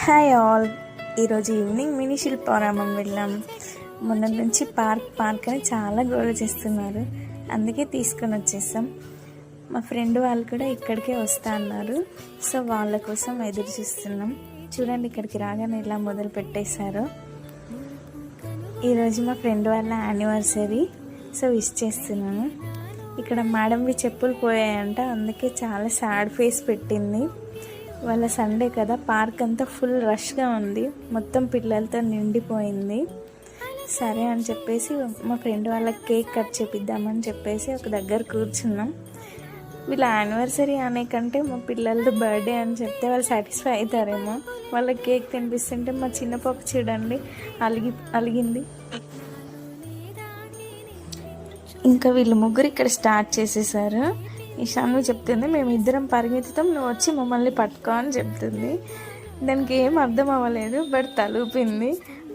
Hi all. ఈరోజు evening mini Shilparamam వెళ్ళాం. మొన్న నుంచి పార్క్ అని చాలా గోల చేస్తున్నారు, అందుకే తీసుకొని వచ్చేసాం. మా ఫ్రెండ్ వాళ్ళు కూడా ఇక్కడికే వస్తా అన్నారు, సో వాళ్ళ కోసం ఎదురు చూస్తున్నాం. చూడండి, ఇక్కడికి రాగానే ఇలా మొదలు పెట్టేశారు. ఈరోజు మా ఫ్రెండ్ వాళ్ళ యానివర్సరీ, సో విష్ చేస్తున్నాను. ఇక్కడ మేడంవి చెప్పులు పోయాయంట, అందుకే చాలా సాడ్ ఫేస్ పెట్టింది. వాళ్ళ సండే కదా, పార్క్ అంతా ఫుల్ రష్గా ఉంది, మొత్తం పిల్లలతో నిండిపోయింది. సరే అని చెప్పేసి మా ఫ్రెండ్ వాళ్ళకి కేక్ కట్ చేపిద్దామని చెప్పేసి ఒక దగ్గర కూర్చున్నాం. వీళ్ళ యానివర్సరీ అనే కంటే మా పిల్లలది బర్త్డే అని చెప్తే వాళ్ళు సాటిస్ఫై అవుతారేమో. వాళ్ళకి కేక్ తినిపిస్తుంటే మా చిన్న పాప చూడండి అలిగింది. ఇంకా వీళ్ళు ముగ్గురు ఇక్కడ స్టార్ట్ చేసేసారు. ఇషాను చెప్తుంది, మేమిద్దరం పరిగెత్తుతాం, నువ్వు వచ్చి మమ్మల్ని పట్టుకో అని చెప్తుంది. దానికి ఏం అర్థం అవ్వలేదు, బట్ తలూపింది.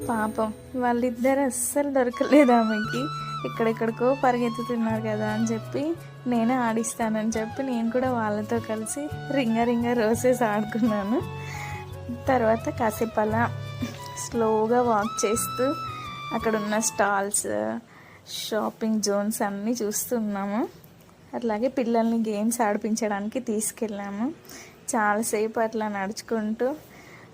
పాపం వాళ్ళిద్దరు అస్సలు దొరకలేదు ఆమెకి. ఎక్కడెక్కడికో పరిగెత్తుతున్నారు కదా అని చెప్పి నేనే ఆడిస్తానని చెప్పి నేను కూడా వాళ్ళతో కలిసి రింగ రోసెస్ ఆడుకున్నాను. తర్వాత కాసేపు అలా స్లోగా వాక్ చేస్తూ అక్కడ ఉన్న స్టాల్స్, షాపింగ్ జోన్స్ అన్నీ చూస్తున్నాము. అట్లాగే పిల్లల్ని గేమ్స్ ఆడిపించడానికి తీసుకెళ్ళాము. చాలాసేపు అట్లా నడుచుకుంటూ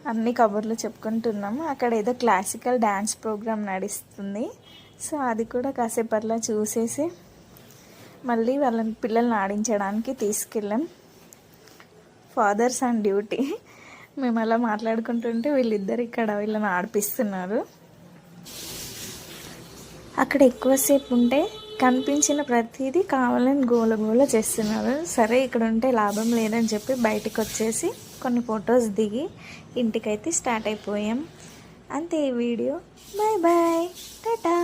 అన్ని కబుర్లు చెప్పుకుంటున్నాము. అక్కడ ఏదో క్లాసికల్ డ్యాన్స్ ప్రోగ్రామ్ నడుస్తుంది, సో అది కూడా కాసేపు అట్లా చూసేసి మళ్ళీ వాళ్ళని పిల్లల్ని ఆడించడానికి తీసుకెళ్ళాం. Fathers on duty. మేము అలా మాట్లాడుకుంటుంటే వీళ్ళిద్దరు ఇక్కడ వీళ్ళని ఆడిపిస్తున్నారు. అక్కడ ఎక్కువసేపు ఉంటే కనిపించిన ప్రతిదీ కావాలని గోల చేస్తున్నారు. సరే ఇక్కడ ఉంటే లాభం లేదని చెప్పి బయటకు వచ్చేసి కొన్ని ఫొటోస్ దిగి ఇంటికైతే స్టార్ట్ అయిపోయాం. అంతే ఈ వీడియో. బాయ్ టాటా.